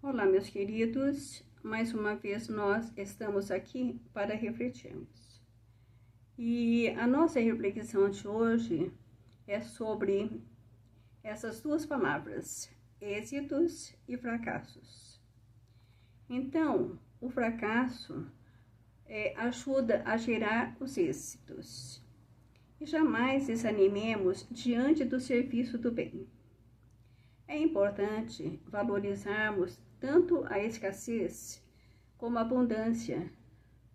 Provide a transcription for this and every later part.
Olá, meus queridos, mais uma vez nós estamos aqui para refletirmos. E a nossa reflexão de hoje é sobre essas duas palavras, êxitos e fracassos. Então, o fracasso ajuda a gerar os êxitos. E jamais desanimemos diante do serviço do bem. É importante valorizarmos tanto a escassez como a abundância,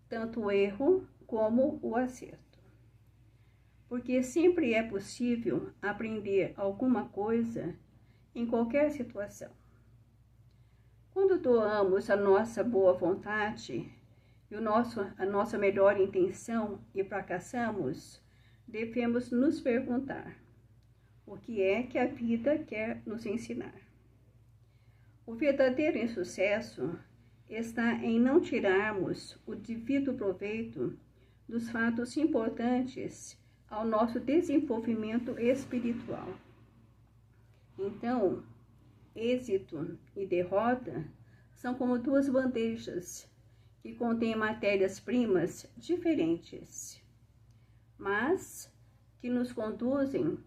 tanto o erro como o acerto. Porque sempre é possível aprender alguma coisa em qualquer situação. Quando doamos a nossa boa vontade e a nossa melhor intenção e fracassamos, devemos nos perguntar: o que é que a vida quer nos ensinar? O verdadeiro insucesso está em não tirarmos o devido proveito dos fatos importantes ao nosso desenvolvimento espiritual. Então, êxito e derrota são como duas bandejas que contêm matérias-primas diferentes, mas que nos conduzem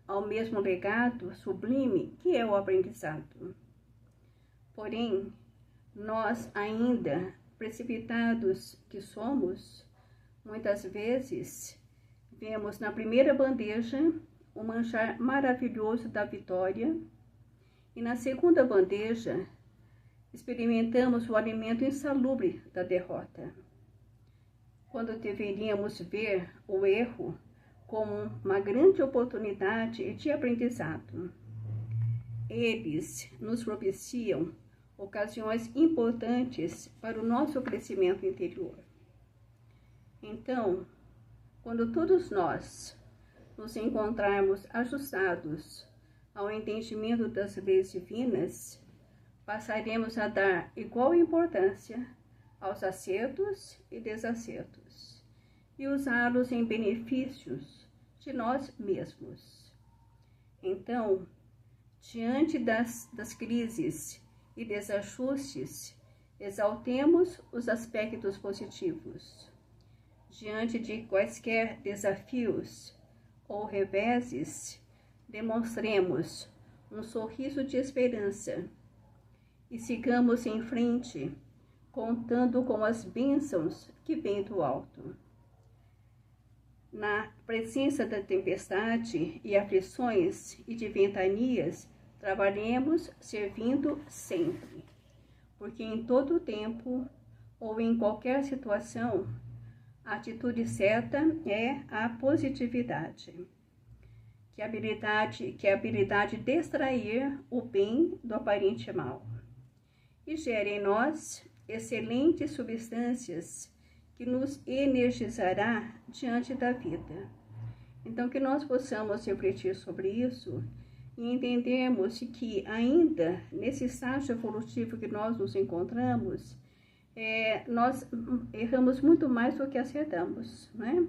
ao mesmo legado sublime que é o aprendizado. Porém, nós ainda, precipitados que somos, muitas vezes vemos na primeira bandeja o manjar maravilhoso da vitória e na segunda bandeja experimentamos o alimento insalubre da derrota, quando deveríamos ver o erro como uma grande oportunidade de aprendizado. Eles nos propiciam ocasiões importantes para o nosso crescimento interior. Então, quando todos nós nos encontrarmos ajustados ao entendimento das leis divinas, passaremos a dar igual importância aos acertos e desacertos e usá-los em benefícios de nós mesmos. Então, diante das crises e desajustes, exaltemos os aspectos positivos. Diante de quaisquer desafios ou reveses, demonstremos um sorriso de esperança e sigamos em frente, contando com as bênçãos que vêm do alto. Na presença da tempestade e aflições e de ventanias, trabalhemos servindo sempre, porque em todo tempo ou em qualquer situação, a atitude certa é a positividade, que é a habilidade de extrair o bem do aparente mal, e gera em nós excelentes substâncias que nos energizará diante da vida. Então, que nós possamos refletir sobre isso e entendermos que ainda nesse estágio evolutivo que nós nos encontramos, nós erramos muito mais do que acertamos, né?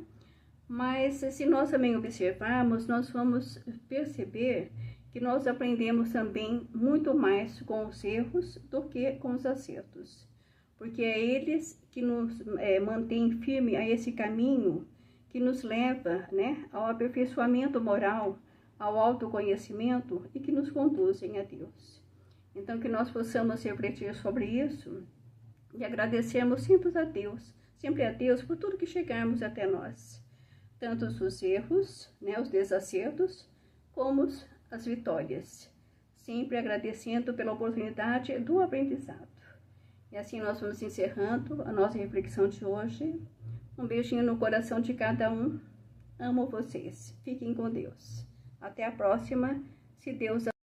Mas se nós também observarmos, nós vamos perceber que nós aprendemos também muito mais com os erros do que com os acertos, porque é eles que nos mantêm firme a esse caminho que nos leva, né, ao aperfeiçoamento moral, ao autoconhecimento e que nos conduzem a Deus. Então, que nós possamos refletir sobre isso e agradecermos sempre a Deus por tudo que chegarmos até nós, tanto os erros, né, os desacertos, como as vitórias, sempre agradecendo pela oportunidade do aprendizado. E assim nós vamos encerrando a nossa reflexão de hoje. Um beijinho no coração de cada um. Amo vocês. Fiquem com Deus. Até a próxima, se Deus